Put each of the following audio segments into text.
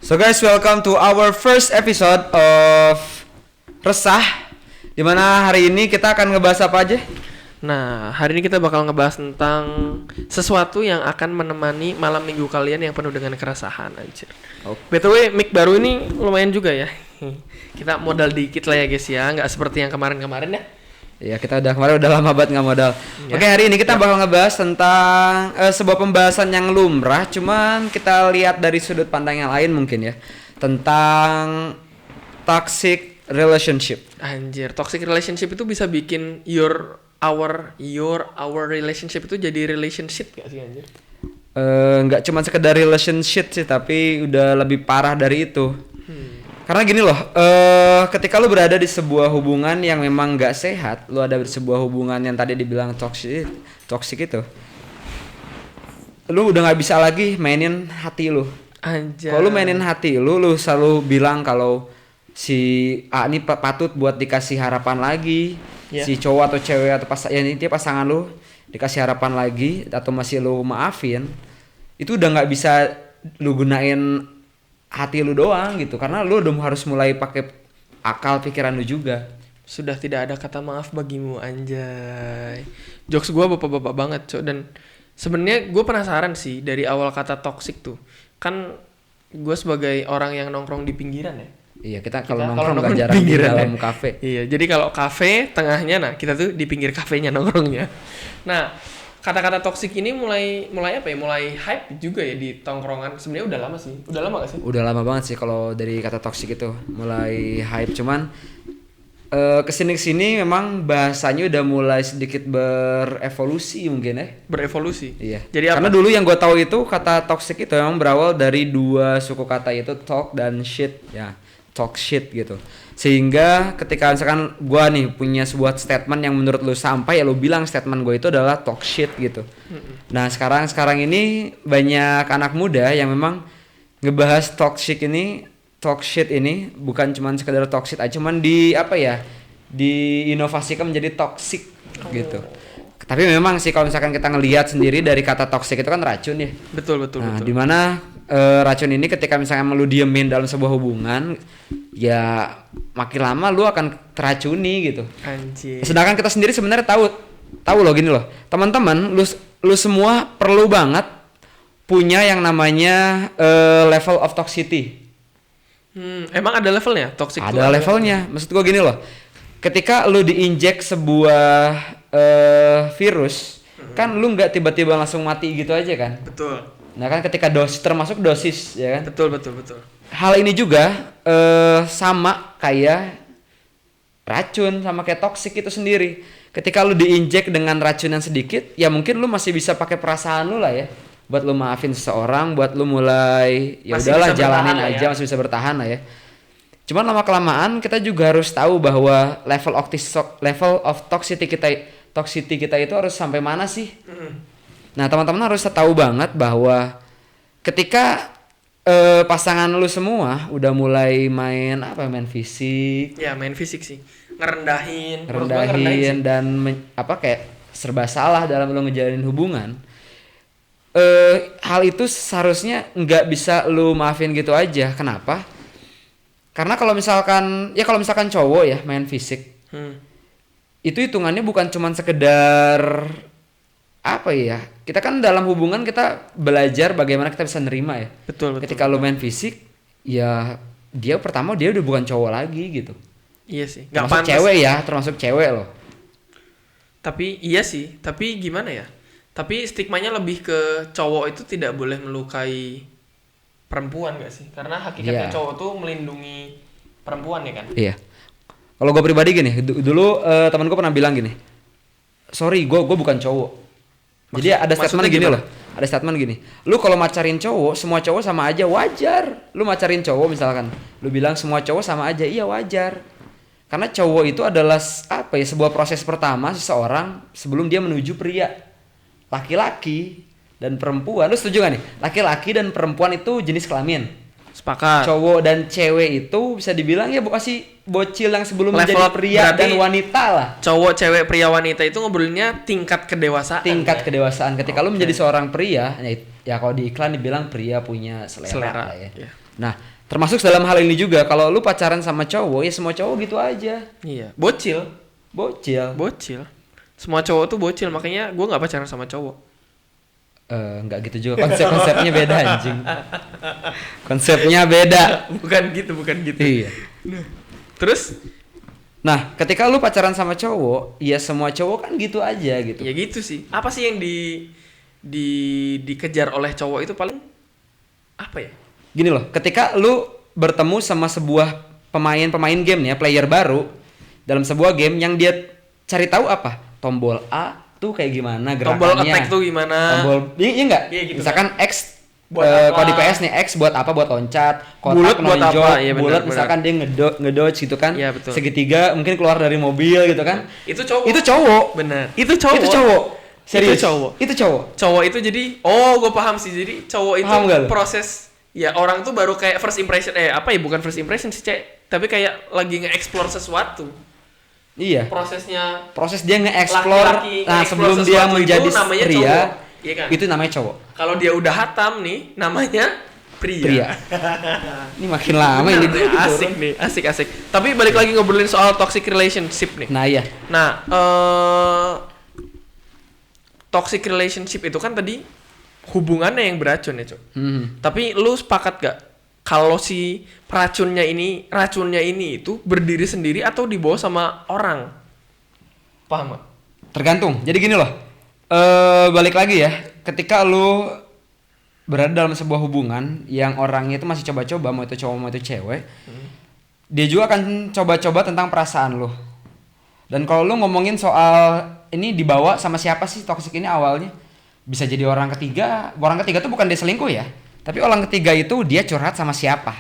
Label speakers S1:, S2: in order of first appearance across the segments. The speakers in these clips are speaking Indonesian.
S1: So guys, welcome to our first episode of Resah. Dimana hari ini kita akan ngebahas apa aja?
S2: Nah, hari ini kita bakal ngebahas tentang sesuatu yang akan menemani malam minggu kalian yang penuh dengan keresahan, anjir. BTW, mic baru ini lumayan juga ya. Kita modal dikit lah ya guys ya, nggak seperti yang kemarin-kemarin ya.
S1: Ya, kita udah lama banget nggak modal.
S2: Ya.
S1: Oke, hari ini kita bakal ngebahas tentang sebuah pembahasan yang lumrah, cuman kita lihat dari sudut pandang yang lain mungkin ya. Tentang toxic relationship.
S2: Anjir, toxic relationship itu bisa bikin our relationship itu jadi relationship gak sih anjir?
S1: Nggak cuma sekedar relationship sih, tapi udah lebih parah dari itu. Karena gini loh, ketika lu berada di sebuah hubungan yang memang nggak sehat, lu ada di sebuah hubungan yang tadi dibilang toxic itu, lu udah nggak bisa lagi mainin hati lu.
S2: Anjir.
S1: Kalau lu mainin hati lu selalu bilang kalau si A ini patut buat dikasih harapan lagi, si cowok atau cewek atau intinya pasangan lu dikasih harapan lagi atau masih lu maafin, itu udah nggak bisa lu gunain hati lu doang gitu, karena lu udah harus mulai pakai akal pikiran lu juga.
S2: Sudah tidak ada kata maaf bagimu, anjay. Jokes gue bapak-bapak banget, cok. Dan sebenarnya gue penasaran sih dari awal kata toxic tuh. Kan gue sebagai orang yang nongkrong di pinggiran ya.
S1: Iya, kita kalau nongkrong gak jarang di dalam kafe.
S2: Iya, jadi kalau kafe tengahnya, nah kita tuh di pinggir kafenya nongkrongnya. Nah, kata-kata toksik ini mulai apa ya? Mulai hype juga ya di tongkrongan. Sebenarnya udah lama sih. Udah lama gak sih?
S1: Udah lama banget sih kalau dari kata toksik itu mulai hype, cuman kesini memang bahasanya udah mulai sedikit berevolusi mungkin ya.
S2: Berevolusi.
S1: Iya.
S2: Jadi apa?
S1: Karena dulu yang gue tahu itu kata toxic itu memang berawal dari dua suku kata, yaitu talk dan shit ya. Talk shit gitu. Sehingga ketika misalkan gue nih punya sebuah statement yang menurut lu sampai ya lu bilang statement gue itu adalah talk shit gitu. Nah sekarang ini banyak anak muda yang memang ngebahas talk shit ini bukan cuma sekedar talk shit aja, cuman diinovasikan menjadi toxic gitu. Tapi memang sih kalau misalkan kita ngelihat sendiri dari kata toxic itu kan racun ya.
S2: Betul.
S1: Nah dimana racun ini ketika misalnya lu diemin dalam sebuah hubungan, ya makin lama lu akan teracuni gitu.
S2: Anjir.
S1: Sedangkan kita sendiri sebenarnya tahu loh gini loh, teman-teman, lu semua perlu banget punya yang namanya level of toxicity.
S2: Emang ada levelnya? Toxic
S1: ada levelnya. Maksud gua gini loh, ketika lu diinjek sebuah virus, kan lu nggak tiba-tiba langsung mati gitu aja kan?
S2: Betul.
S1: Nah kan ketika termasuk dosis ya kan?
S2: Betul.
S1: Hal ini juga sama kayak racun, sama kayak toksik itu sendiri. Ketika lu diinjek dengan racun yang sedikit, ya mungkin lu masih bisa pakai perasaan lu lah ya, buat lu maafin seseorang, buat lu mulai ya udahlah jalanin aja, masih bisa bertahan lah ya. Cuman lama kelamaan kita juga harus tahu bahwa level of toxicity kita itu harus sampai mana sih? Nah teman-teman harus tahu banget bahwa ketika pasangan lu semua udah mulai main fisik.
S2: Ya main fisik sih, ngerendahin
S1: dan kayak serba salah dalam lu ngejalanin hubungan. Hal itu seharusnya nggak bisa lu maafin gitu aja. Kenapa? Karena kalau misalkan cowok ya main fisik, itu hitungannya bukan cuma sekedar kita kan dalam hubungan kita belajar bagaimana kita bisa nerima ya.
S2: Betul.
S1: Ketika lu main fisik, ya dia udah bukan cowok lagi gitu.
S2: Iya sih.
S1: Termasuk cewek loh.
S2: Tapi iya sih. Tapi gimana ya? Tapi stigmanya lebih ke cowok itu tidak boleh melukai perempuan gak sih? Karena hakikatnya cowok tuh melindungi perempuan ya kan? Iya.
S1: Kalau gue pribadi gini, dulu teman gue pernah bilang gini, sorry gue bukan cowok. Jadi ada statement gini loh. Ada statement gini. Lu kalau macarin cowok, semua cowok sama aja, wajar. Lu macarin cowok misalkan, lu bilang semua cowok sama aja, iya wajar. Karena cowok itu adalah sebuah proses pertama seseorang sebelum dia menuju pria. Laki-laki dan perempuan. Lu setuju gak nih? Laki-laki dan perempuan itu jenis kelamin.
S2: Sepakat.
S1: Cowok dan cewek itu bisa dibilang ya bocil yang sebelum
S2: level
S1: menjadi pria dan wanita lah.
S2: Cowok, cewek, pria, wanita itu ngobrolnya tingkat kedewasaan.
S1: Kedewasaan. Ketika lu menjadi seorang pria, ya kalau di iklan dibilang pria punya selera. Ya.
S2: Yeah.
S1: Nah, Termasuk dalam hal ini juga, kalau lu pacaran sama cowok, ya semua cowok gitu aja.
S2: Iya, bocil.
S1: Bocil.
S2: Semua cowok tuh bocil, makanya gue nggak pacaran sama cowok.
S1: Nggak gitu juga, konsepnya beda anjing. Konsepnya beda.
S2: bukan gitu.
S1: Iya.
S2: Terus?
S1: Nah, ketika lu pacaran sama cowok, ya semua cowok kan gitu aja gitu.
S2: Ya gitu sih. Apa sih yang dikejar oleh cowok itu paling apa ya?
S1: Gini loh, ketika lu bertemu sama sebuah pemain game nih ya, player baru dalam sebuah game yang dia cari tahu apa? Tombol A tuh kayak gimana gerakannya.
S2: Tombol attack tuh gimana?
S1: Iya enggak?
S2: Iya gitu.
S1: Misalkan X
S2: Buat
S1: kalau di
S2: apa?
S1: PS nih X buat apa? Buat loncat,
S2: Bulat
S1: kotak
S2: buat
S1: nonjok,
S2: apa? Iya, benar,
S1: bulat
S2: benar.
S1: misalkan dia ngedodge gitu kan.
S2: Iya, betul.
S1: Segitiga mungkin keluar dari mobil gitu kan.
S2: Itu cowok.
S1: Itu cowok.
S2: Bener. Itu cowok.
S1: Itu cowok. Serius.
S2: Itu cowok.
S1: Itu cowok.
S2: Cowok itu jadi, gue paham sih. Jadi cowok itu
S1: Paham nggak lu?
S2: proses, ya orang tuh baru kayak first impression, bukan first impression sih, tapi kayak lagi nge-explore sesuatu.
S1: Iya.
S2: Proses
S1: dia nge-explore.
S2: laki-laki
S1: Nah,
S2: nge-explore
S1: sebelum dia
S2: sesuatu
S1: menjadi
S2: itu namanya
S1: pria,
S2: cowok. Iya kan?
S1: itu namanya cowok.
S2: Kalau dia udah hatam nih, namanya pria.
S1: Ini makin lama ini
S2: Bener, asik nih, asik. Tapi balik lagi ngobrolin soal toxic relationship nih.
S1: Nah, iya.
S2: Nah, toxic relationship itu kan tadi hubungannya yang beracun ya, Cok. Tapi lu sepakat gak kalau si racunnya ini itu berdiri sendiri atau dibawa sama orang? Paham gak?
S1: Tergantung. Jadi gini loh. Balik lagi ya. Ketika lu berada dalam sebuah hubungan yang orangnya itu masih coba-coba, mau itu cowok mau itu cewek, dia juga akan coba-coba tentang perasaan lu. Dan kalau lu ngomongin soal ini dibawa sama siapa sih toxic ini awalnya, bisa jadi orang ketiga tuh bukan dia selingkuh ya, tapi orang ketiga itu dia curhat sama siapa.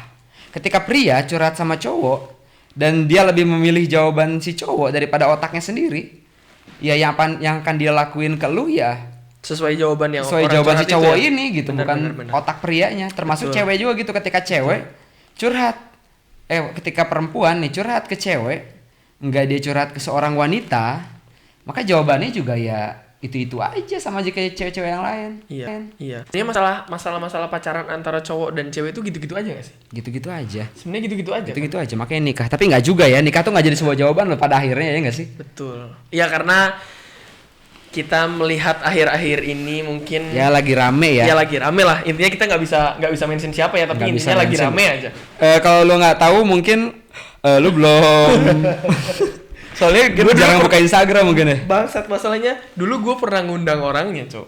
S1: Ketika pria curhat sama cowok dan dia lebih memilih jawaban si cowok daripada otaknya sendiri, ya yang akan dia lakuin ke lu ya
S2: Sesuai jawaban yang
S1: sesuai
S2: orang
S1: jawaban si
S2: curhat itu
S1: cowok
S2: ya?
S1: ini gitu, bukan
S2: Bener.
S1: otak prianya. Termasuk
S2: Betul.
S1: cewek juga gitu, ketika cewek curhat, ketika perempuan nih curhat ke cewek, enggak dia curhat ke seorang wanita, maka jawabannya juga ya itu aja, sama aja kayak cewek-cewek yang lain.
S2: Iya. Ini masalah pacaran antara cowok dan cewek itu gitu-gitu aja gak sih?
S1: Gitu-gitu aja.
S2: Sebenarnya gitu-gitu aja.
S1: Gitu-gitu aja, makanya nikah. Tapi nggak juga ya, nikah tuh nggak jadi sebuah jawaban loh pada akhirnya, ya nggak sih?
S2: Betul. Ya karena kita melihat akhir-akhir ini mungkin
S1: Ya lagi rame ya.
S2: Ya lagi rame lah. Intinya kita nggak bisa mention siapa ya, tapi
S1: Nggak
S2: intinya
S1: bisa
S2: lagi
S1: mention.
S2: rame aja.
S1: Kalau lu nggak tahu mungkin lu belum. Soalnya gue jarang buka Instagram mungkin ya.
S2: Bangsat, masalahnya dulu gue pernah ngundang orangnya, Cok.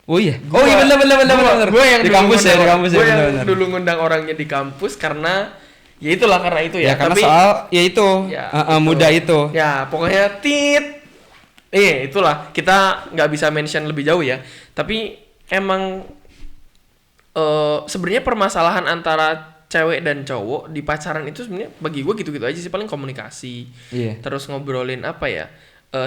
S1: Oh iya. Oh iya, bener.
S2: Gue yang
S1: di
S2: dulu
S1: kampus ya,
S2: ngundang-
S1: di kampus ya.
S2: Gue yang
S1: bener.
S2: dulu ngundang orangnya di kampus karena ya itulah, karena itu
S1: Ya
S2: ya.
S1: karena
S2: Tapi
S1: soal ya itu,
S2: ya,
S1: muda itu.
S2: Ya pokoknya itulah, kita nggak bisa mention lebih jauh ya. Tapi emang sebenarnya permasalahan antara cewek dan cowok di pacaran itu sebenarnya bagi gue gitu-gitu aja sih, paling komunikasi.
S1: Iya.
S2: Terus ngobrolin apa ya,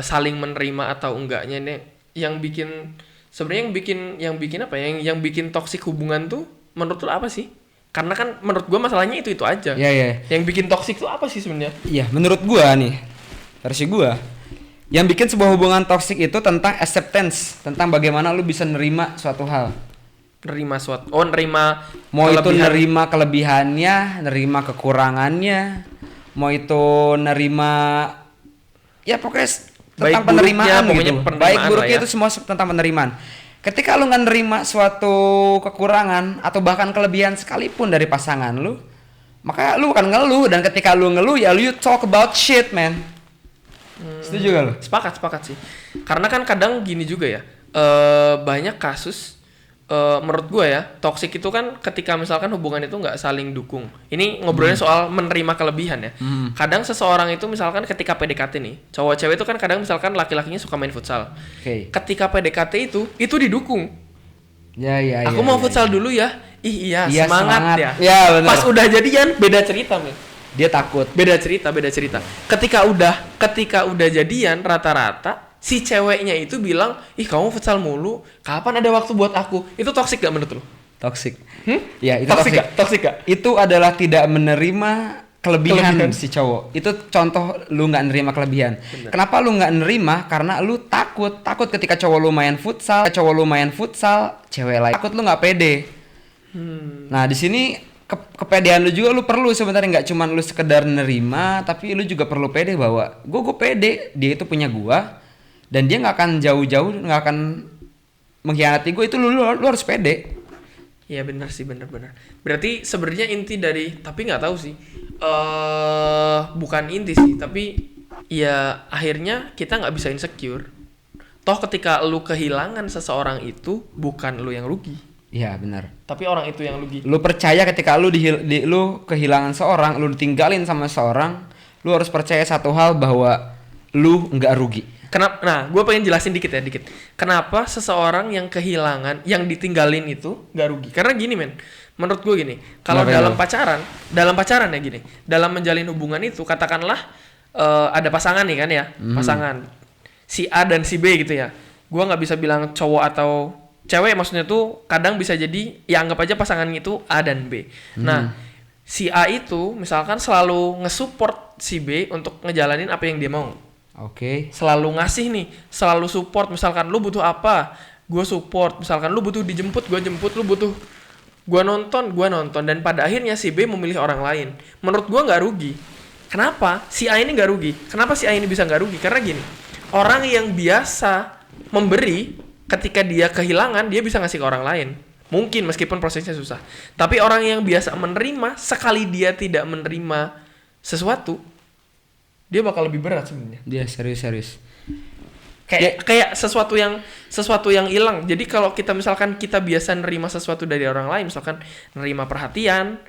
S2: saling menerima atau enggaknya nih yang bikin sebenarnya yang bikin apa ya, yang bikin toksik hubungan tuh menurut lo apa sih? Karena kan menurut gue masalahnya itu aja.
S1: Iya.
S2: Yang bikin toksik tuh apa sih sebenarnya?
S1: Iya, menurut gua nih, versi gua, yang bikin sebuah hubungan toksik itu tentang acceptance, tentang bagaimana lu bisa nerima suatu hal.
S2: Nerima
S1: Mau itu
S2: kelebihan.
S1: nerima kelebihannya, nerima kekurangannya, mau itu nerima ya pokoknya tentang
S2: Baik buruknya,
S1: penerimaan
S2: pokoknya
S1: gitu.
S2: penerimaan
S1: Baik
S2: lah
S1: buruknya
S2: ya.
S1: itu semua tentang penerimaan. Ketika lu nggak nerima suatu kekurangan atau bahkan kelebihan sekalipun dari pasangan lu, maka lu akan ngeluh, dan ketika lu ngeluh ya you talk about shit, man. Setuju gak lu?
S2: Sepakat sih. Karena kan kadang gini juga ya, banyak kasus menurut gue ya, toksik itu kan ketika misalkan hubungan itu nggak saling dukung. Ini ngobrolnya soal menerima kelebihan ya. Kadang seseorang itu misalkan ketika PDKT nih, cowok cewek itu kan kadang misalkan laki-lakinya suka main futsal.
S1: Oke.
S2: Ketika PDKT itu didukung.
S1: Ya.
S2: Aku mau futsal dulu ya. Iya,
S1: Iya,
S2: semangat ya.
S1: Ya, benar.
S2: Pas udah jadian beda cerita, men.
S1: Dia takut.
S2: Beda cerita. Ketika udah jadian rata-rata si ceweknya itu bilang, "Ih, kamu futsal mulu, kapan ada waktu buat aku?" Itu toksik gak menurut lu?
S1: Toxic. Ya, itu
S2: Toksik
S1: toxic.
S2: gak? Toksik gak?
S1: Itu adalah tidak menerima kelebihan si cowok. Itu contoh lu nggak nerima kelebihan.
S2: Bener.
S1: Kenapa lu nggak nerima? Karena lu takut ketika cowok lu main futsal, cewek lain takut lu nggak pede. Nah, di sini kepedean lu juga lu perlu sebenarnya, nggak cuman lu sekedar nerima, tapi lu juga perlu pede bahwa gue pede dia itu punya gua dan dia nggak akan jauh-jauh, nggak akan mengkhianati gue. Itu lu harus pede.
S2: Iya benar sih, benar. Berarti sebenarnya inti dari, tapi nggak tahu sih, bukan inti sih, tapi ya akhirnya kita nggak bisa insecure. Toh ketika lu kehilangan seseorang itu bukan lu yang rugi.
S1: Iya benar.
S2: Tapi orang itu yang rugi.
S1: Lu percaya ketika lu lu kehilangan seorang, lu ditinggalin sama seorang, lu harus percaya satu hal bahwa lu nggak rugi.
S2: Kenapa? Nah, gue pengen jelasin dikit. Kenapa seseorang yang kehilangan, yang ditinggalin itu gak rugi? Karena gini men, menurut gue gini, kalau dalam pacaran ya gini, dalam menjalin hubungan itu, katakanlah ada pasangan nih kan ya, pasangan si A dan si B gitu ya. Gue nggak bisa bilang cowok atau cewek, maksudnya tuh kadang bisa jadi, ya anggap aja pasangan itu A dan B. Nah, si A itu misalkan selalu nge-support si B untuk ngejalanin apa yang dia mau.
S1: Oke.
S2: Selalu ngasih nih, selalu support. Misalkan lu butuh apa, gue support. Misalkan lu butuh dijemput, gue jemput. Lu butuh gue nonton. Dan pada akhirnya si B memilih orang lain. Menurut gue nggak rugi. Kenapa? Si A ini nggak rugi. Kenapa si A ini bisa nggak rugi? Karena gini, orang yang biasa memberi, ketika dia kehilangan, dia bisa ngasih ke orang lain. Mungkin meskipun prosesnya susah. Tapi orang yang biasa menerima, sekali dia tidak menerima sesuatu, dia bakal lebih berat sebenarnya.
S1: Dia serius.
S2: Kayak sesuatu yang hilang. Jadi kalau kita misalkan kita biasa nerima sesuatu dari orang lain, misalkan nerima perhatian,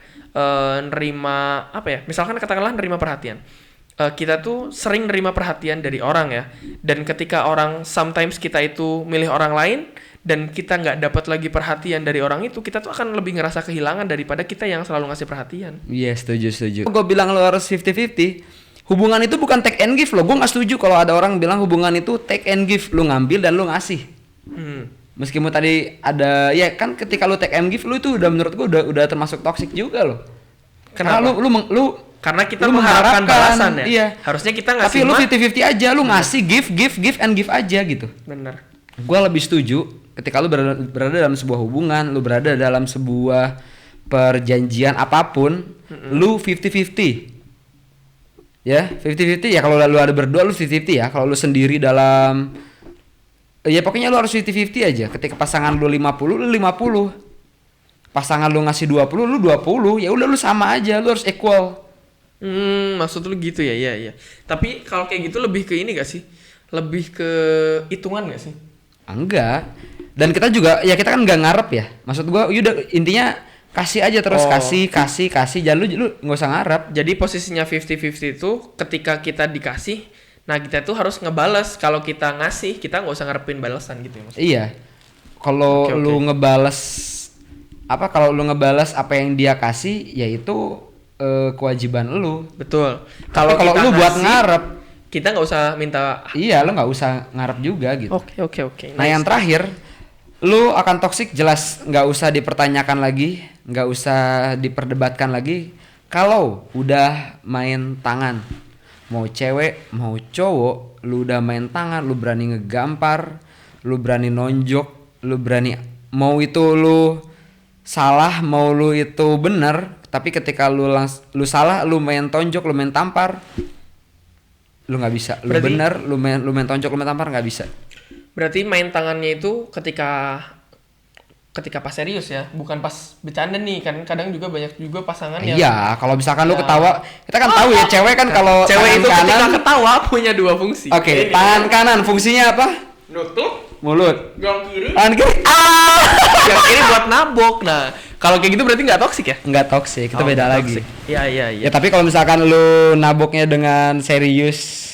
S2: nerima apa ya? Misalkan katakanlah nerima perhatian. Kita tuh sering nerima perhatian dari orang ya. Dan ketika orang, sometimes kita itu milih orang lain dan kita nggak dapat lagi perhatian dari orang itu, kita tuh akan lebih ngerasa kehilangan daripada kita yang selalu ngasih perhatian.
S1: Iya, setuju. Gue bilang lo harus 50-50. Hubungan itu bukan take and give loh. Gue nggak setuju kalau ada orang bilang hubungan itu take and give. Lu ngambil dan lu ngasih. Meskipun tadi ada, ya kan ketika lu take and give, lu itu udah menurut gue udah termasuk toxic juga loh.
S2: Kenapa?
S1: Karena lu
S2: karena kita mengharapkan balasan ya.
S1: Iya.
S2: Harusnya kita ngasih.
S1: Tapi lu 50-50 aja, lu ngasih give and give aja gitu.
S2: Bener.
S1: Gue lebih setuju ketika lu berada dalam sebuah hubungan, lu berada dalam sebuah perjanjian apapun, lu 50-50. Ya, 50-50 ya. Kalau lu ada berdua lu 50-50 ya. Kalau lu sendiri dalam, ya pokoknya lu harus 50-50 aja. Ketika pasangan lu 50, lu 50. Pasangan lu ngasih 20, lu 20. Ya udah lu sama aja, lu harus equal.
S2: Maksud lu gitu ya, iya. Tapi kalau kayak gitu lebih ke ini gak sih? Lebih ke hitungan gak sih?
S1: Enggak. Dan kita juga, ya kita kan nggak ngarep ya. Maksud gua, udah intinya kasih aja terus, kasih. Jangan lu nggak usah ngarep.
S2: Jadi posisinya 50-50 itu ketika kita dikasih, nah kita tuh harus ngebales. Kalau kita ngasih, kita nggak usah ngarepin balasan gitu ya maksudnya. Iya.
S1: Kalau lu ngebales apa yang dia kasih, ya itu kewajiban lu.
S2: Betul.
S1: Kalau lu buat ngarep,
S2: kita nggak usah minta.
S1: Iya, lu nggak usah ngarep juga gitu.
S2: Oke.
S1: Nah, yang terakhir, lu akan toksik jelas, nggak usah dipertanyakan lagi, nggak usah diperdebatkan lagi. Kalau udah main tangan, mau cewek mau cowok, lu udah main tangan, lu berani ngegampar, lu berani nonjok, lu berani, mau itu lu salah, mau lu itu bener, tapi ketika lu salah, lu main tonjok, lu main tampar, lu nggak bisa. Lu berarti, bener, lu main tonjok, lu main tampar, nggak bisa.
S2: Berarti main tangannya itu ketika pas serius ya, bukan pas bercanda nih. Kan kadang juga banyak juga pasangan yang,
S1: iya, kalau misalkan lu ketawa, kita kan tahu ya cewek kan, kalau
S2: cewek itu
S1: kanan,
S2: ketika ketawa punya dua fungsi.
S1: Oke, tangan kanan fungsinya apa?
S2: Nutup
S1: mulut.
S2: Yang kiri,
S1: tangan kiri,
S2: yang kiri buat nabok. Nah, kalau kayak gitu berarti nggak toksik ya?
S1: Nggak toksik, itu beda lagi.
S2: Iya.
S1: Ya tapi kalau misalkan lu naboknya dengan serius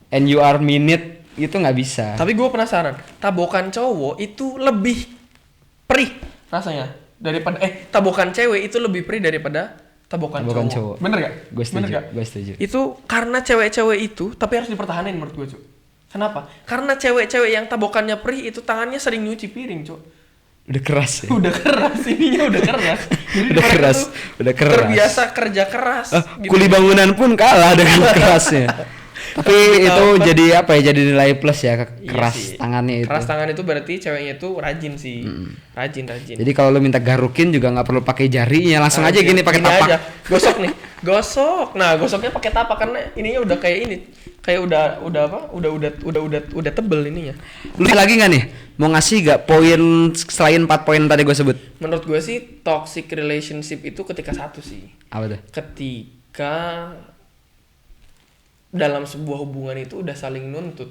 S1: and you are mean it, itu nggak bisa.
S2: Tapi gue penasaran, tabokan cowok itu lebih perih rasanya daripada tabokan cewek itu lebih perih daripada tabokan cowok. Bener gak?
S1: Gue setuju.
S2: Itu karena cewek-cewek itu, tapi harus dipertahanin menurut gue, Cuk. Kenapa? Karena cewek-cewek yang tabokannya perih itu tangannya sering nyuci piring, Cuk.
S1: Udah keras ya?
S2: Udah keras, ininya udah keras. Jadi
S1: udah keras.
S2: Terbiasa kerja keras.
S1: Gitu. Kuli bangunan pun kalah dengan kerasnya. Tapi itu jadi apa ya? Jadi nilai plus ya keras
S2: sih.
S1: tangannya itu.
S2: Keras tangan itu berarti ceweknya itu rajin sih. Rajin.
S1: Jadi kalau lu minta garukin juga nggak perlu pakai jarinya, langsung aja gini pakai tapak.
S2: aja. Gosok nih. Gosok. Nah, gosoknya pakai tapak karena ininya udah kayak ini. Kayak udah apa? Udah tebel ininya.
S1: Lu lagi nggak nih? Mau ngasih nggak poin selain 4 poin tadi gue sebut?
S2: Menurut gue sih toxic relationship itu ketika satu sih.
S1: Apa tuh?
S2: Ketika dalam sebuah hubungan itu udah saling nuntut.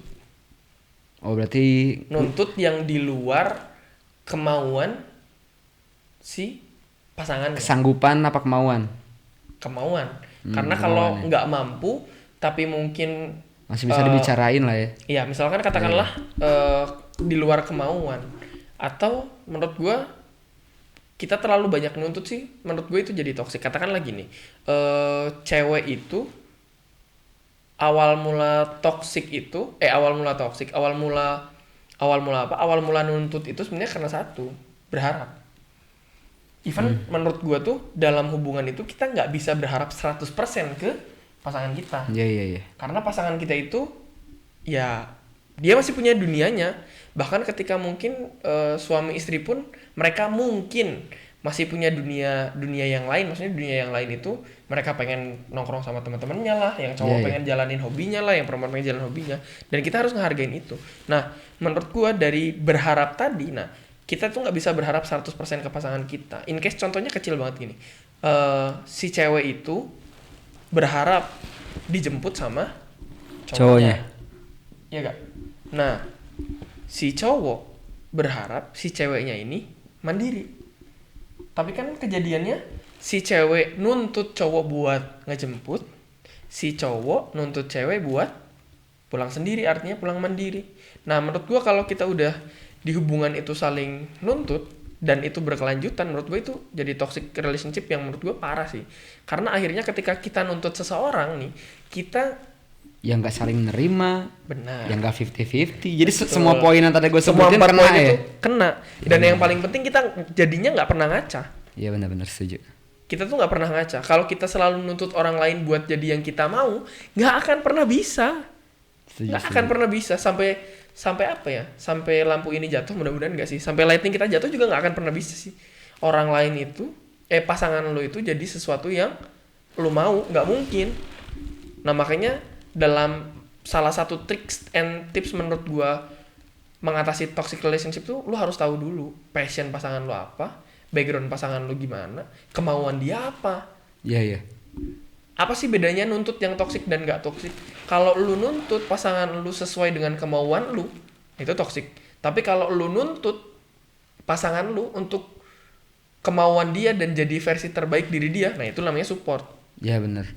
S1: Oh berarti
S2: Nuntut yang di luar kemauan si pasangan.
S1: kesanggupan apa kemauan?
S2: Kemauan. Karena kalau
S1: kemauan ya.
S2: nggak mampu tapi mungkin
S1: Masih bisa dibicarain lah ya.
S2: iya, misalkan katakanlah di luar kemauan, atau menurut gua kita terlalu banyak nuntut sih, menurut gue itu jadi toksik. Katakanlah gini, cewek itu awal mula nuntut itu sebenarnya karena satu, berharap. Even menurut gua tuh dalam hubungan itu kita nggak bisa berharap 100% ke pasangan kita.
S1: Iya.
S2: Karena pasangan kita itu ya dia masih punya dunianya. Bahkan ketika mungkin suami istri pun mereka mungkin masih punya dunia yang lain. Maksudnya dunia yang lain itu mereka pengen nongkrong sama teman-temannya lah, yang cowok pengen jalanin hobinya lah, yang perempuan pengen jalanin hobinya. Dan kita harus ngehargain itu. Nah, menurut gua dari berharap tadi, kita tuh nggak bisa berharap 100% ke pasangan kita. In case contohnya kecil banget gini. Si cewek itu berharap dijemput sama
S1: Cowoknya.
S2: Iya gak? Nah, si cowok berharap si ceweknya ini mandiri. Tapi kan kejadiannya si cewek nuntut cowok buat ngejemput, si cowok nuntut cewek buat pulang sendiri, artinya pulang mandiri. Nah, menurut gua kalau kita udah di hubungan itu saling nuntut dan itu berkelanjutan, menurut gue itu jadi toxic relationship yang menurut gue parah sih. Karena akhirnya ketika kita nuntut seseorang nih, kita
S1: yang nggak saling nerima,
S2: benar,
S1: yang nggak 50-50. Jadi semua poin yang tadi gue sebutin
S2: semua
S1: kena
S2: poin
S1: ya.
S2: itu kena. Dan yang paling penting kita jadinya nggak pernah ngaca.
S1: Iya benar-benar setuju.
S2: Kita tuh nggak pernah ngaca. Kalau kita selalu nuntut orang lain buat jadi yang kita mau, nggak akan pernah bisa. Nggak akan pernah bisa sampai apa ya? Sampai lampu ini jatuh, mudah-mudahan nggak sih. Sampai lighting kita jatuh juga nggak akan pernah bisa sih. Orang lain itu, pasangan lo itu jadi sesuatu yang lo mau, nggak mungkin. Nah makanya dalam salah satu tricks and tips menurut gua mengatasi toxic relationship tuh lo harus tahu dulu passion pasangan lo apa, background pasangan lo gimana, kemauan dia apa.
S1: Iya.
S2: Apa sih bedanya nuntut yang toksik dan gak toksik? Kalau lu nuntut pasangan lu sesuai dengan kemauan lu, itu toksik. Tapi kalau lu nuntut pasangan lu untuk kemauan dia dan jadi versi terbaik diri dia, nah itu namanya support.
S1: Iya benar.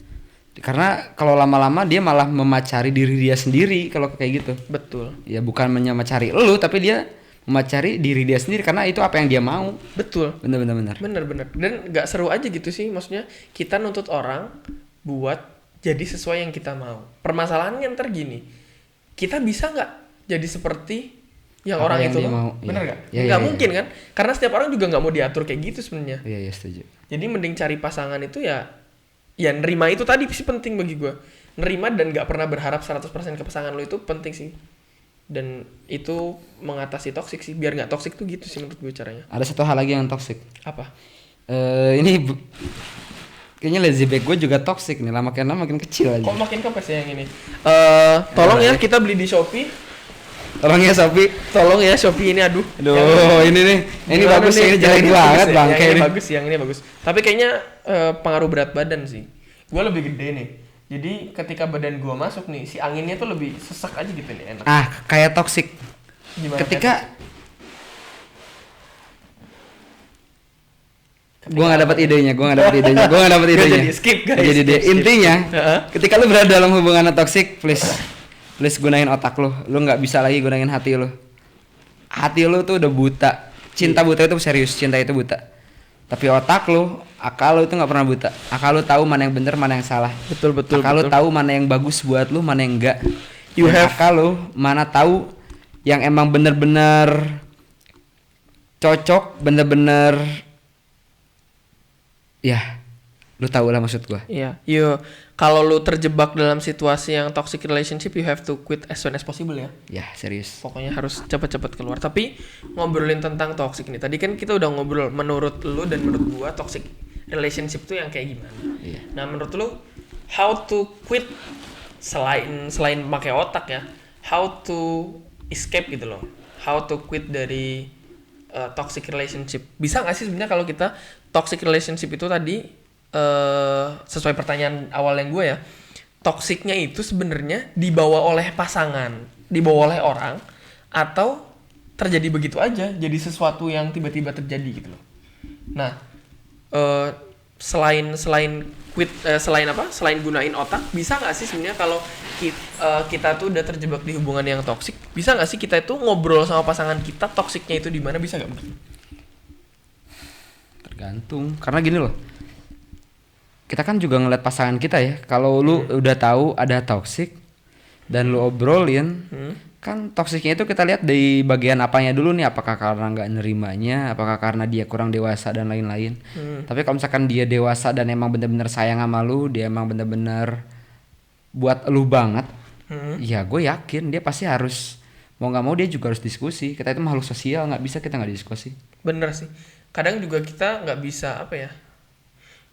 S1: Karena kalau lama-lama dia malah memacari diri dia sendiri kalau kayak gitu.
S2: Betul.
S1: Ya bukan memacari lu, tapi dia memacari diri dia sendiri karena itu apa yang dia mau.
S2: Betul.
S1: Benar.
S2: Bener. Dan gak seru aja gitu sih, maksudnya kita nuntut orang buat jadi sesuai yang kita mau. Permasalahannya ntar gini, kita bisa nggak jadi seperti yang
S1: apa
S2: orang
S1: yang
S2: itu
S1: dia mau?
S2: Bener
S1: Iya.
S2: nggak?
S1: Iya,
S2: Nggak
S1: iya,
S2: mungkin kan? Karena setiap orang juga nggak mau diatur kayak gitu sebenarnya.
S1: Iya setuju.
S2: Jadi mending cari pasangan itu ya nerima itu tadi sih penting bagi gue. Nerima dan nggak pernah berharap 100% ke pasangan lo itu penting sih. Dan itu mengatasi toksik sih. Biar nggak toksik tuh gitu sih menurut gue caranya.
S1: Ada satu hal lagi yang toksik.
S2: Apa?
S1: Ini kayaknya lazy bag gue juga toksik nih, lama makin kecil aja.
S2: Kok makin kempes ya yang ini? Tolong ya kita beli di Shopee.
S1: Tolong ya Shopee.
S2: Tolong ya Shopee ini aduh.
S1: Ini nih. Ini bagus
S2: nih?
S1: ini jelek banget bang.
S2: Yang ini bagus, yang ini bagus. Tapi kayaknya pengaruh berat badan sih. Gue lebih gede nih. Jadi ketika badan gue masuk nih, si anginnya tuh lebih sesak aja gitu nih, enak.
S1: Kayak toksik.
S2: Gimana?
S1: Ketika gue nggak dapat idenya.
S2: Jadi skip guys.
S1: Jadi
S2: skip.
S1: intinya,
S2: Heeh.
S1: ketika lu berada dalam hubungan toksik, please gunain otak lu. Lu nggak bisa lagi gunain hati lu. Hati lu tuh udah buta. Cinta buta itu serius, cinta itu buta. Tapi otak lu, akal lu itu nggak pernah buta. Akal lu tahu mana yang benar, mana yang salah.
S2: Betul.
S1: Akal lu tahu mana yang bagus buat lu, mana yang enggak.
S2: You have-
S1: akal lu mana tahu yang emang bener-bener cocok, bener-bener ya Lu tahu lah maksud gua.
S2: Iya, kalau lu terjebak dalam situasi yang toxic relationship, you have to quit as soon as possible ya.
S1: Ya, serius.
S2: Pokoknya harus cepat-cepat keluar. Tapi ngobrolin tentang toxic nih, tadi kan kita udah ngobrol menurut lu dan menurut gua toxic relationship tuh yang kayak gimana.
S1: Iya.
S2: Nah, menurut lu how to quit selain pakai otak ya, how to escape gitu loh. How to quit dari toxic relationship. Bisa nggak sih sebenarnya kalau kita toxic relationship itu tadi sesuai pertanyaan awal yang gue ya, toksiknya itu sebenarnya dibawa oleh pasangan, dibawa oleh orang, atau terjadi begitu aja, jadi sesuatu yang tiba-tiba terjadi gitu loh. Nah, selain gunain otak, bisa nggak sih sebenarnya kalau kita tuh udah terjebak di hubungan yang toksik, bisa nggak sih kita itu ngobrol sama pasangan kita toksiknya itu di mana, bisa nggak?
S1: Tergantung, karena gini loh. Kita kan juga ngeliat pasangan kita ya. Kalau lu udah tahu ada toksik dan lu obrolin, kan toksiknya itu kita lihat dari bagian apanya dulu nih. Apakah karena nggak nerimanya, apakah karena dia kurang dewasa dan lain-lain. Tapi kalau misalkan dia dewasa dan emang bener-bener sayang sama lu, dia emang bener-bener buat lu banget, ya gue yakin dia pasti harus, mau nggak mau dia juga harus diskusi. Kita itu makhluk sosial, nggak bisa kita nggak diskusi.
S2: Bener sih. Kadang juga kita nggak bisa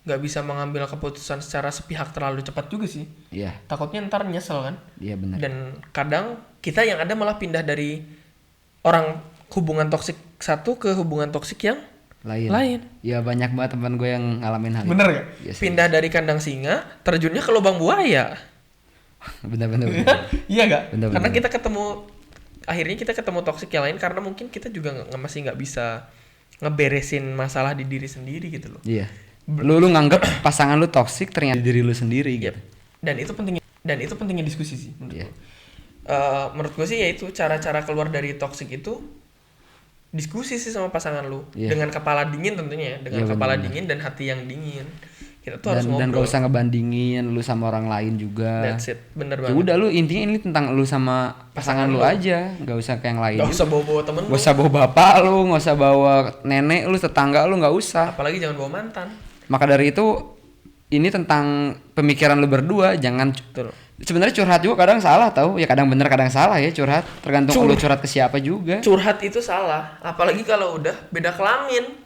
S2: nggak bisa mengambil keputusan secara sepihak terlalu cepat juga sih.
S1: Iya.
S2: Takutnya ntar nyesel kan.
S1: Iya benar.
S2: Dan kadang kita yang ada malah pindah dari orang hubungan toksik satu ke hubungan toksik yang lain.
S1: Ya banyak banget teman gue yang ngalamin hal itu.
S2: Bener gak?
S1: Ya,
S2: pindah dari kandang singa, terjunnya ke lubang buaya.
S1: Bener.
S2: Iya gak?
S1: Bener.
S2: Karena akhirnya kita ketemu toksik yang lain karena mungkin kita juga masih nggak bisa ngeberesin masalah di diri sendiri gitu loh.
S1: Iya. Lu nganggep pasangan lu toksik, ternyata diri lu sendiri gitu.
S2: Dan itu pentingnya diskusi sih menurut
S1: Iya.
S2: gue. Menurut gue sih yaitu cara-cara keluar dari toksik itu diskusi sih sama pasangan lu.
S1: Iya.
S2: Dengan kepala dingin tentunya ya, dengan
S1: Iya,
S2: kepala
S1: bener.
S2: dingin dan hati yang dingin. Kita tuh harus
S1: Dan
S2: ngobrol.
S1: gak usah ngebandingin lu sama orang lain juga.
S2: That's it, bener
S1: Ya
S2: banget.
S1: udah, lu intinya ini tentang lu sama pasangan lu aja, gak usah ke yang lain.
S2: Gak usah bawa-bawa temen
S1: Gak usah bawa bapak lu, gak usah bawa nenek lu, tetangga lu, gak usah.
S2: apalagi jangan bawa mantan.
S1: Maka dari itu ini tentang pemikiran lu berdua, jangan.
S2: Betul.
S1: Sebenarnya curhat juga kadang salah tau, ya kadang bener kadang salah ya curhat, tergantung lu curhat ke siapa juga.
S2: Curhat itu salah, apalagi kalau udah beda kelamin.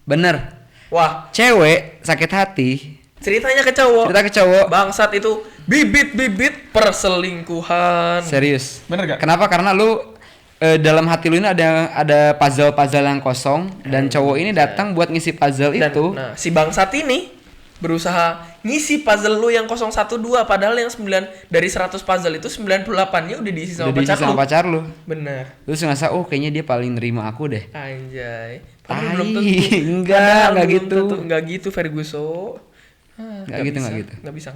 S1: Bener.
S2: Wah,
S1: Cewek sakit hati,
S2: ceritanya ke cowok.
S1: cerita ke cowok.
S2: Bangsat itu bibit-bibit perselingkuhan.
S1: Serius.
S2: Bener gak?
S1: Kenapa? Karena lu dalam hati lu ini ada puzzle-puzzle yang kosong dan cowok ini datang buat ngisi puzzle
S2: Dan,
S1: itu.
S2: nah, si bangsat ini berusaha ngisi puzzle lu yang 012 padahal yang 9 dari 100 puzzle itu 98-nya udah diisi sama
S1: Udah diisi
S2: pacar
S1: sama
S2: lu.
S1: pacar lu.
S2: Bener.
S1: Terus ngerasa kayaknya dia paling nerima aku deh.
S2: Anjay.
S1: Tai,
S2: Belum tentu.
S1: enggak
S2: Padahal belum
S1: gitu.
S2: tentu. Enggak gitu Ferguson.
S1: Enggak gitu.
S2: Nggak bisa.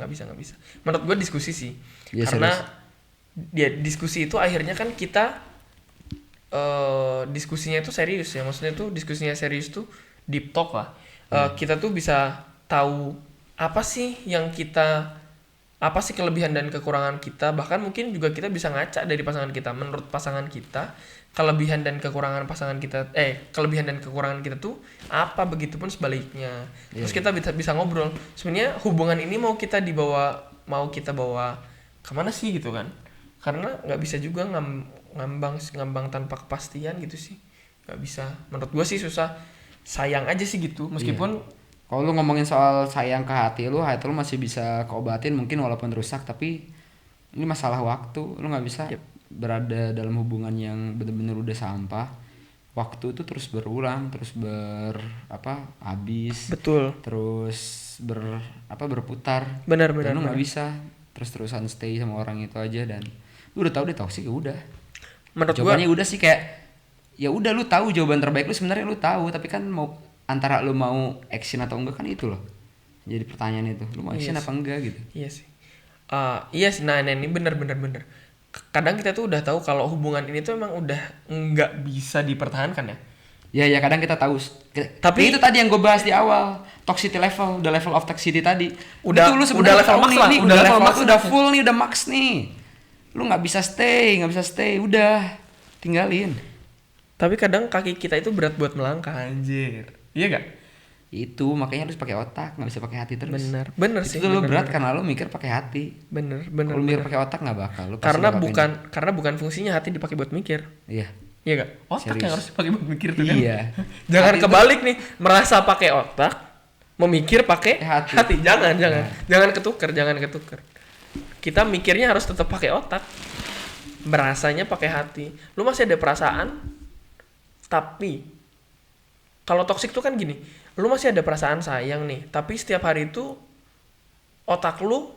S2: Menurut gua diskusi sih.
S1: Ya,
S2: Karena dia diskusi itu akhirnya kan kita diskusinya itu serius ya. Maksudnya tuh diskusinya serius tuh deep talk lah. Kita tuh bisa tahu apa sih kelebihan dan kekurangan kita, bahkan mungkin juga kita bisa ngaca dari pasangan kita. Menurut pasangan kita, kelebihan dan kekurangan kita tuh apa, begitupun sebaliknya. Terus kita bisa ngobrol. Sebenarnya hubungan ini mau kita bawa kemana sih gitu kan? Karena nggak bisa juga ngambang tanpa kepastian gitu sih. Nggak bisa. Menurut gua sih susah. Sayang aja sih gitu, meskipun
S1: Kalau lu ngomongin soal sayang ke hati lu masih bisa keobatin mungkin walaupun rusak, tapi ini masalah waktu. Lu nggak bisa berada dalam hubungan yang bener-bener udah sampah. Waktu itu terus berulang, terus habis.
S2: betul.
S1: Terus berputar.
S2: Benar.
S1: Dan lu nggak bisa terus-terusan stay sama orang itu aja, dan lu udah tahu dia toksik, ya udah.
S2: Menurut
S1: Jawabannya udah sih kayak ya udah, lu tahu jawaban terbaik lu sebenarnya, lu tahu, tapi kan antara lu mau action atau enggak, kan itu loh jadi pertanyaan itu, lu mau action apa enggak gitu.
S2: Iya sih. Iya sih. Nah, ini bener. Kadang kita tuh udah tahu kalau hubungan ini tuh emang udah nggak bisa dipertahankan ya.
S1: Ya kadang kita tahu.
S2: Tapi
S1: itu tadi yang gue bahas di awal, toxicity level, the level of toxicity tadi.
S2: Udah-
S1: itu lu
S2: udah
S1: sebenarnya
S2: level
S1: tahu
S2: max
S1: nih,
S2: lah,
S1: nih,
S2: udah
S1: udah
S2: level
S1: level
S2: max
S1: max, udah
S2: lah.
S1: full nih, udah max nih. Lu nggak bisa stay, udah tinggalin.
S2: Tapi kadang kaki kita itu berat buat melangkah, anjir. Iya gak?
S1: Itu makanya harus pakai otak, nggak bisa pakai hati terus.
S2: Bener
S1: Itu
S2: sih.
S1: tuh lo
S2: bener,
S1: berat karena lo mikir pakai hati.
S2: bener.
S1: Kalau mikir pakai otak nggak bakal. Lo pasti
S2: Karena
S1: bakal
S2: karena bukan fungsinya hati dipakai buat mikir.
S1: Iya.
S2: Iya gak? Otak
S1: Serius.
S2: yang harus dipakai buat mikir tuh kan.
S1: Iya.
S2: Jangan
S1: Hati
S2: kebalik nih, merasa pakai otak, memikir pakai
S1: Hati.
S2: hati. Jangan.
S1: Nah.
S2: Jangan ketukar. Kita mikirnya harus tetap pakai otak. Berasanya pakai hati. Lu masih ada perasaan, tapi kalau toksik tuh kan gini, lu masih ada perasaan sayang nih, tapi setiap hari itu otak lu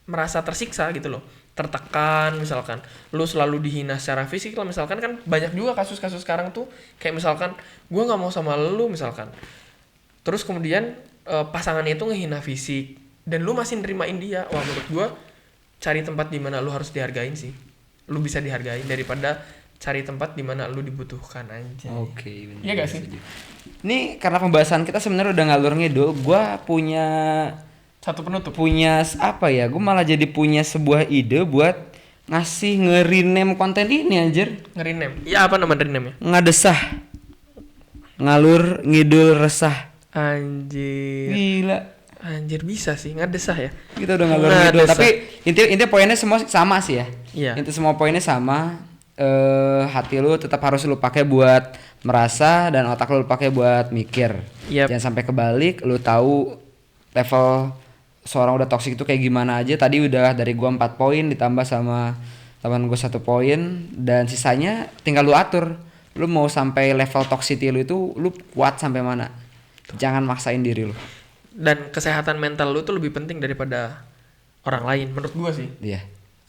S2: merasa tersiksa gitu loh, tertekan. Misalkan lu selalu dihina secara fisik lah, misalkan kan banyak juga kasus-kasus sekarang tuh kayak misalkan gua nggak mau sama lu misalkan, terus kemudian pasangannya itu ngehina fisik dan lu masih nerimain dia. Wah, menurut gua cari tempat di mana lu harus dihargain sih, lu bisa dihargain daripada cari tempat di mana lu dibutuhkan aja.
S1: Oke, bener.
S2: Iya gak sih?
S1: Ini karena pembahasan kita sebenarnya udah ngalur ngidul, gua punya
S2: Satu penutup.
S1: apa ya? Gua malah jadi punya sebuah ide buat ngasih nge-rename konten ini anjir.
S2: Nge-rename. Iya, apa nama rename-nya?
S1: Ngadesah. Ngalur ngidul resah.
S2: Anjir.
S1: Gila.
S2: Anjir, bisa sih ngedesah ya.
S1: Kita udah ngalur ngidul,
S2: Ngadesah.
S1: tapi intinya poinnya semua sama sih ya.
S2: Iya.
S1: Inti semua poinnya sama. Hati lu tetap harus lu pakai buat merasa dan otak lu pakai buat mikir.
S2: Yap.
S1: Jangan sampai kebalik, lu tahu level seorang udah toksik itu kayak gimana aja. Tadi udah dari gua 4 poin ditambah sama teman gua 1 poin dan sisanya tinggal lu atur. Lu mau sampai level toxicity lu itu lu kuat sampai mana. Jangan maksain diri lu.
S2: Dan kesehatan mental lu tuh lebih penting daripada orang lain menurut gua sih.
S1: Iya.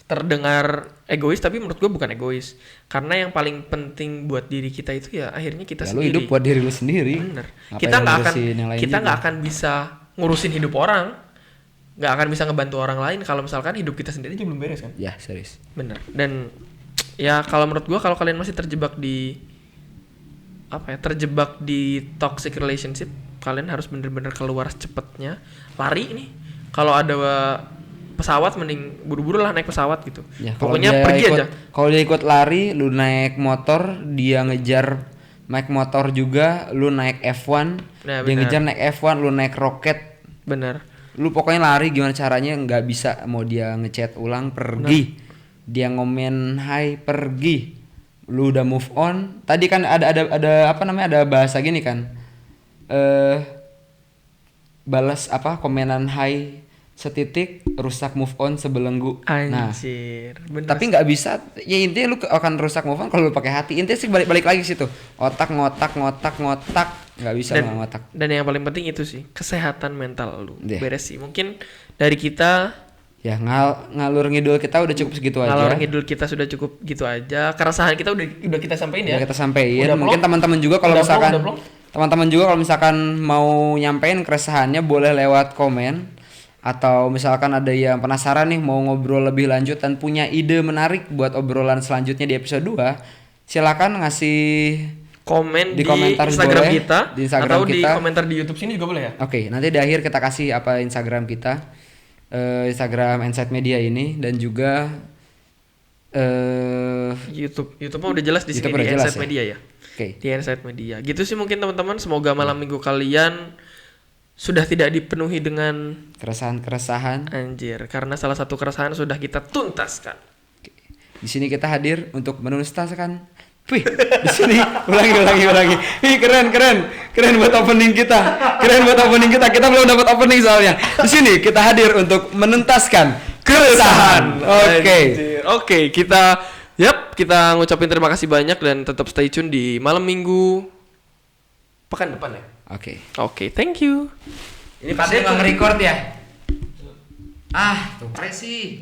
S2: Terdengar egois tapi menurut gua bukan egois. Karena yang paling penting buat diri kita itu ya akhirnya kita
S1: Ya, lu
S2: sendiri.
S1: hidup buat diri lu sendiri.
S2: Bener.
S1: Ngapain
S2: Kita nggak akan
S1: ngurusin yang lain
S2: kita
S1: juga?
S2: nggak akan bisa ngurusin hidup orang, nggak akan bisa ngebantu orang lain kalau misalkan hidup kita sendiri aja belum beres kan.
S1: Ya, serius.
S2: Bener. Dan ya kalau menurut gua kalau kalian masih terjebak di toxic relationship, kalian harus bener-bener keluar secepatnya, lari nih. Kalau ada pesawat mending buru-buru lah naik pesawat gitu.
S1: Ya, kalau
S2: Pokoknya
S1: dia
S2: pergi
S1: ikut-
S2: aja.
S1: Kalau dia ikut lari, lu naik motor, dia ngejar naik motor juga, lu naik F1,
S2: Nah,
S1: dia
S2: benar.
S1: ngejar naik F1, lu naik roket.
S2: Bener.
S1: Lu pokoknya lari gimana caranya nggak bisa, mau dia ngechat ulang pergi. Dia ngomen hai pergi. Lu udah move on. Tadi kan ada apa namanya? Ada bahasa gini kan. Balas apa komenan hai setitik rusak move on sebelenggu. Nah,
S2: Anjir. Bener.
S1: tapi nggak bisa, ya intinya lu akan rusak move on kalau lu pakai hati. Intinya sih balik lagi ke situ, otak ngotak nggak bisa lu nggak ngotak.
S2: Dan yang paling penting itu sih kesehatan mental lu.
S1: Iya.
S2: Beres sih. Mungkin dari kita
S1: Ya ngalur ngidul kita udah cukup segitu aja.
S2: ngalor ngidul kita sudah cukup gitu aja. Keresahan kita udah kita sampaikan ya.
S1: Udah kita sampein.
S2: Udah
S1: Mungkin
S2: plong?
S1: teman-teman juga kalau
S2: Udah
S1: misalkan
S2: plong?
S1: teman-teman juga kalau misalkan mau nyampein keresahannya boleh lewat komen, atau misalkan ada yang penasaran nih mau ngobrol lebih lanjut dan punya ide menarik buat obrolan selanjutnya di episode 2, silakan ngasih.
S2: Komen
S1: Di
S2: di,
S1: komentar
S2: Instagram
S1: boleh,
S2: kita
S1: di Instagram
S2: atau di
S1: kita.
S2: komentar di YouTube sini juga boleh ya.
S1: Oke, nanti di akhir kita kasih apa Instagram kita, Instagram Insight Media ini, dan juga
S2: YouTube mah udah jelas di sini
S1: YouTube
S2: di
S1: udah jelas
S2: Insight
S1: ya?
S2: Media ya.
S1: oke.
S2: Di Insight Media. Gitu sih mungkin teman-teman, semoga malam minggu kalian sudah tidak dipenuhi dengan
S1: Keresahan-keresahan.
S2: anjir, karena salah satu keresahan sudah kita tuntaskan.
S1: Di sini kita hadir untuk menuntaskan. Wih, di sini ulangi. Wih, keren buat opening kita. Kita belum dapat opening soalnya. Di sini kita hadir untuk menuntaskan keresahan. Oke.
S2: Oke, kita ngucapin terima kasih banyak dan tetap stay tune di malam minggu pekan depan ya. Oke, thank you.
S1: Ini pasti nggak nge-record ya? Tuh sih.